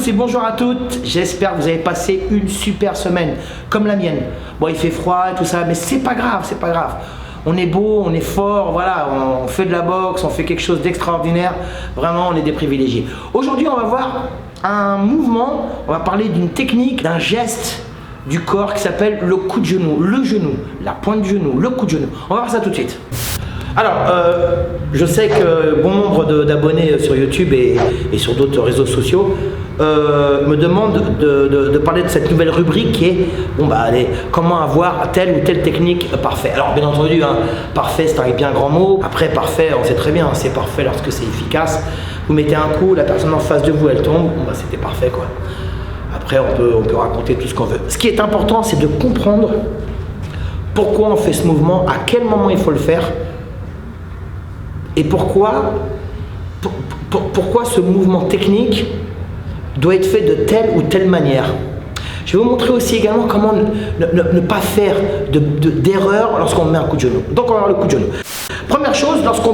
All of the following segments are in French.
tous et bonjour à toutes, j'espère que vous avez passé une super semaine, comme la mienne. Bon, il fait froid et tout ça, mais c'est pas grave, c'est pas grave. On est beau, on est fort, voilà, on fait de la boxe, on fait quelque chose d'extraordinaire. Vraiment, on est des privilégiés. Aujourd'hui, on va voir un mouvement, on va parler d'une technique, d'un geste du corps qui s'appelle le coup de genou, le genou, la pointe du genou, le coup de genou. On va voir ça tout de suite. Alors, je sais que bon nombre d'abonnés sur YouTube et sur d'autres réseaux sociaux me demandent de parler de cette nouvelle rubrique qui est allez, comment avoir telle ou telle technique parfaite. Alors bien entendu, hein, parfait c'est un bien grand mot. Après parfait, on sait très bien, c'est parfait lorsque c'est efficace. Vous mettez un coup, la personne en face de vous elle tombe, c'était parfait quoi. Après on peut raconter tout ce qu'on veut. Ce qui est important, c'est de comprendre pourquoi on fait ce mouvement, à quel moment il faut le faire. Et pourquoi ce mouvement technique doit être fait de telle ou telle manière. Je vais vous montrer aussi également comment ne pas faire d'erreur lorsqu'on met un coup de genou. Donc on va voir le coup de genou. Première chose, lorsqu'on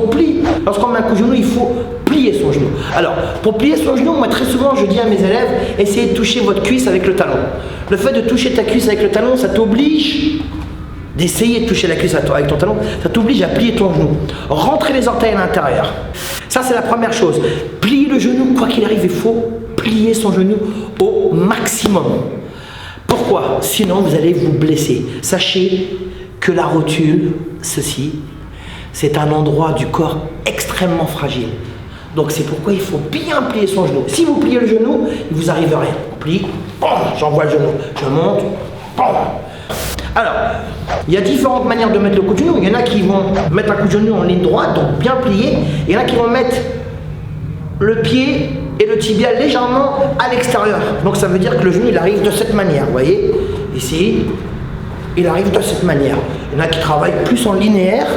met un coup de genou, il faut plier son genou. Alors, pour plier son genou, moi très souvent je dis à mes élèves, essayez de toucher votre cuisse avec le talon. Le fait de toucher ta cuisse avec le talon, ça t'oblige d'essayer de toucher la cuisse avec ton talon, ça t'oblige à plier ton genou. Rentrer les orteils à l'intérieur. Ça, c'est la première chose. Plier le genou, quoi qu'il arrive, il faut plier son genou au maximum. Pourquoi? Sinon, vous allez vous blesser. Sachez que la rotule, ceci, c'est un endroit du corps extrêmement fragile. Donc, c'est pourquoi il faut bien plier son genou. Si vous pliez le genou, il vous arrive rien. On plie, j'envoie le genou. Je monte, Alors, il y a différentes manières de mettre le coup de genou. Il y en a qui vont mettre un coup de genou en ligne droite, donc bien plié. Il y en a qui vont mettre le pied et le tibia légèrement à l'extérieur. Donc ça veut dire que le genou il arrive de cette manière. Vous voyez, ici, il arrive de cette manière. Il y en a qui travaillent plus en linéaire.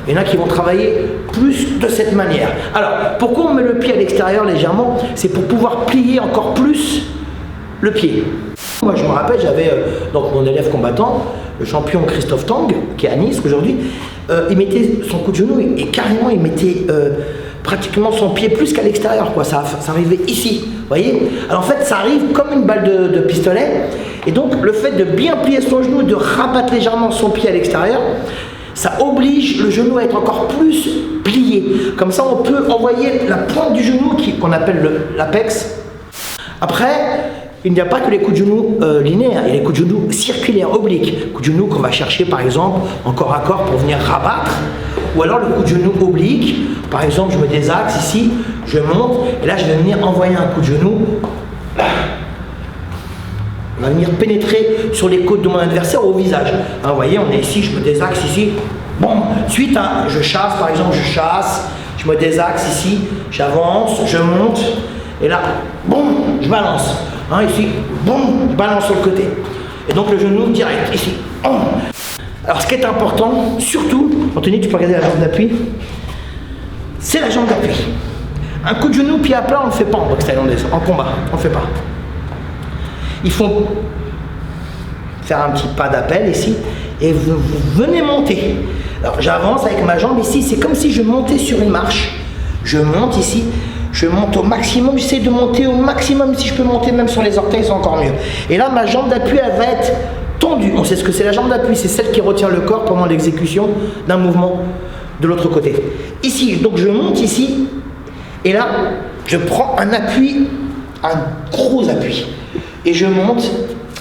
Il y en a qui vont travailler plus de cette manière. Alors, pourquoi on met le pied à l'extérieur légèrement? C'est pour pouvoir plier encore plus le pied. Moi je me rappelle, j'avais donc mon élève combattant, le champion Christophe Tang, qui est à Nice aujourd'hui, il mettait son coup de genou et carrément il mettait pratiquement son pied plus qu'à l'extérieur, quoi. Ça arrivait ici, vous voyez. Alors en fait ça arrive comme une balle de pistolet, et donc le fait de bien plier son genou, de rabattre légèrement son pied à l'extérieur, ça oblige le genou à être encore plus plié. Comme ça on peut envoyer la pointe du genou qu'on appelle l'apex. Après, il n'y a pas que les coups de genoux linéaires, il y a les coups de genoux circulaires, obliques. Coups de genoux qu'on va chercher par exemple en corps à corps pour venir rabattre. Ou alors le coup de genou oblique, par exemple je mets des axes ici, je monte et là je vais venir envoyer un coup de genou. On va venir pénétrer sur les côtes de mon adversaire au visage. Hein, vous voyez, on est ici, je mets des axes ici. Bon, ensuite je chasse par exemple, je mets des axes ici, j'avance, je monte et là, bon, je balance. Hein, ici, boum, je balance sur le côté. Et donc le genou direct, ici. Alors ce qui est important, surtout, Anthony, tu peux regarder la jambe d'appui, c'est la jambe d'appui. Un coup de genou pied à plat, on ne le fait pas en boxe thaïlandaise, en combat, on ne le fait pas. Il faut faire un petit pas d'appel ici, et vous venez monter. Alors j'avance avec ma jambe ici, c'est comme si je montais sur une marche. Je monte ici. Je monte au maximum, j'essaie de monter au maximum, si je peux monter même sur les orteils, c'est encore mieux. Et là, ma jambe d'appui, elle va être tendue. On sait ce que c'est la jambe d'appui, c'est celle qui retient le corps pendant l'exécution d'un mouvement de l'autre côté. Ici, donc je monte ici, et là, je prends un appui, un gros appui. Et je monte,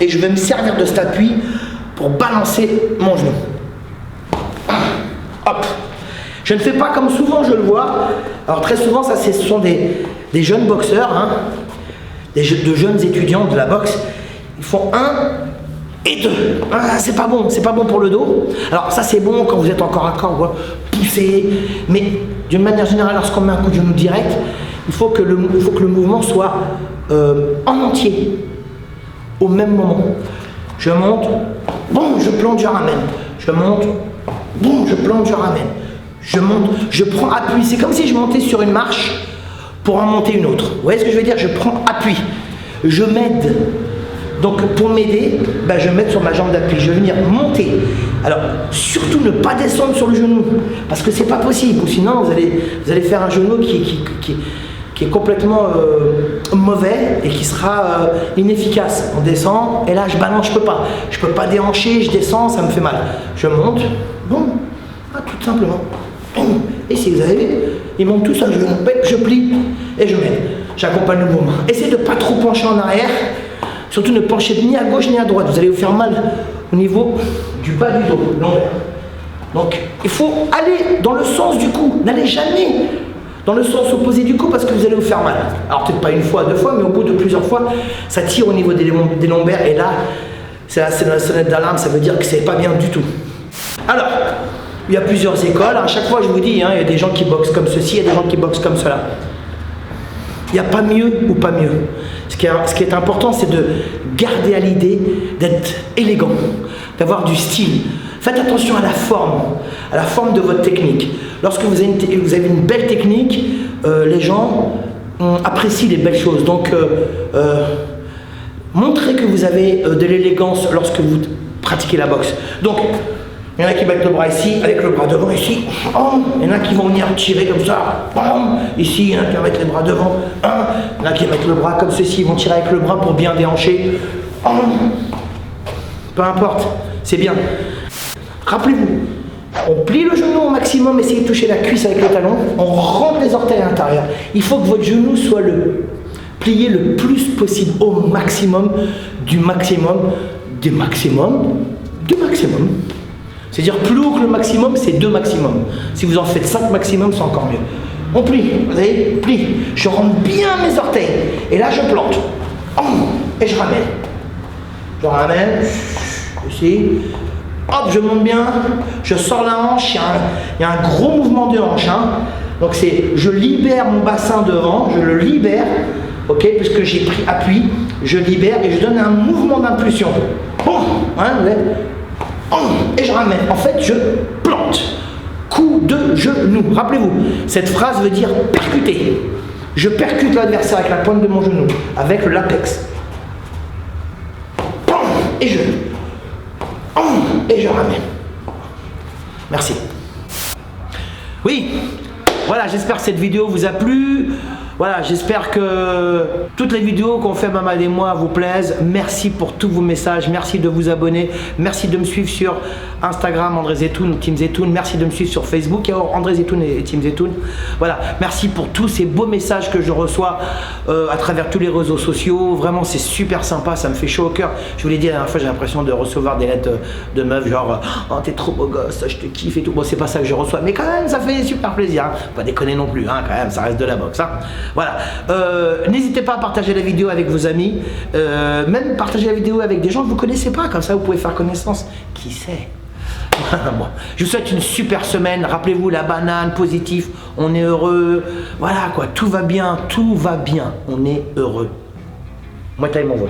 et je vais me servir de cet appui pour balancer mon genou. Hop. Je ne fais pas comme souvent je le vois. Alors très souvent, ce sont des jeunes boxeurs, hein, de jeunes étudiants de la boxe. Ils font 1 et 2. Ah, c'est pas bon pour le dos. Alors ça c'est bon quand vous êtes en corps à corps, vous poussez. Mais d'une manière générale, lorsqu'on met un coup de genou direct, il faut que le mouvement soit en entier, au même moment. Je monte, bon, je plante, je ramène. Je monte, bon, je plante, je ramène. Je monte, je prends appui. C'est comme si je montais sur une marche pour en monter une autre. Vous voyez ce que je veux dire? Je prends appui. Je m'aide. Donc pour m'aider, je vais mettre sur ma jambe d'appui. Je vais venir monter. Alors surtout ne pas descendre sur le genou. Parce que c'est pas possible. Ou sinon vous allez faire un genou qui est complètement mauvais et qui sera inefficace. On descend et là je balance, je peux pas déhancher, je descends, ça me fait mal. Je monte, bon, tout simplement. Et si vous avez vu, ils montent tout seul, je plie et je mets. J'accompagne le mouvement. Essayez de ne pas trop pencher en arrière, surtout ne penchez ni à gauche ni à droite, vous allez vous faire mal au niveau du bas du dos, l'envers. Donc il faut aller dans le sens du cou, n'allez jamais dans le sens opposé du cou parce que vous allez vous faire mal. Alors peut-être pas une fois, deux fois, mais au bout de plusieurs fois, ça tire au niveau des lombaires et là, c'est la sonnette d'alarme, ça veut dire que c'est pas bien du tout. Alors, il y a plusieurs écoles, à chaque fois je vous dis, il y a des gens qui boxent comme ceci, il y a des gens qui boxent comme cela. Il n'y a pas mieux ou pas mieux. Ce qui est important, c'est de garder à l'idée d'être élégant, d'avoir du style. Faites attention à la forme de votre technique. Lorsque vous avez une belle technique, les gens apprécient les belles choses. Donc, montrez que vous avez de l'élégance lorsque vous pratiquez la boxe. Donc, il y en a qui mettent le bras ici, avec le bras devant ici. Il y en a qui vont venir tirer comme ça. Ici, il y en a qui vont mettre les bras devant. Il y en a qui mettent le bras comme ceci, ils vont tirer avec le bras pour bien déhancher. Peu importe, c'est bien. Rappelez-vous, on plie le genou au maximum, essayez de toucher la cuisse avec le talon, on rentre les orteils à l'intérieur. Il faut que votre genou soit plié le plus possible, au maximum, du maximum, du maximum, du maximum. C'est-à-dire plus haut que le maximum, c'est 2 maximum. Si vous en faites 5 maximum, c'est encore mieux. On plie, vous voyez, plie. Je rentre bien mes orteils. Et là, je plante. Et je ramène. Je ramène. Ici. Hop, je monte bien. Je sors la hanche. Il y a un gros mouvement de hanche. Donc je libère mon bassin devant. Je le libère. Ok, puisque j'ai pris appui. Je libère et je donne un mouvement d'impulsion. Vous voyez. Et je ramène. En fait, je plante. Coup de genou. Rappelez-vous, cette phrase veut dire percuter. Je percute l'adversaire avec la pointe de mon genou, avec l'apex. Et je ramène. Merci. Oui, voilà, j'espère que cette vidéo vous a plu. Voilà, j'espère que toutes les vidéos qu'on fait Mamad et moi vous plaisent. Merci pour tous vos messages, merci de vous abonner, merci de me suivre sur Instagram, André Zetoun ou Team Zetoun, merci de me suivre sur Facebook, André Zetoun et Team Zetoun. Voilà, merci pour tous ces beaux messages que je reçois à travers tous les réseaux sociaux. Vraiment, c'est super sympa, ça me fait chaud au cœur. Je vous l'ai dit la dernière fois, j'ai l'impression de recevoir des lettres de meufs genre « Oh, t'es trop beau gosse, je te kiffe et tout ». Bon, c'est pas ça que je reçois, mais quand même, ça fait super plaisir. Pas déconner non plus, quand même, ça reste de la boxe. Voilà, n'hésitez pas à partager la vidéo avec vos amis, même partager la vidéo avec des gens que vous ne connaissez pas, comme ça vous pouvez faire connaissance, qui sait. Bon, je vous souhaite une super semaine, rappelez-vous la banane, positif, on est heureux, voilà quoi, tout va bien, on est heureux. Moi, t'as mon vote.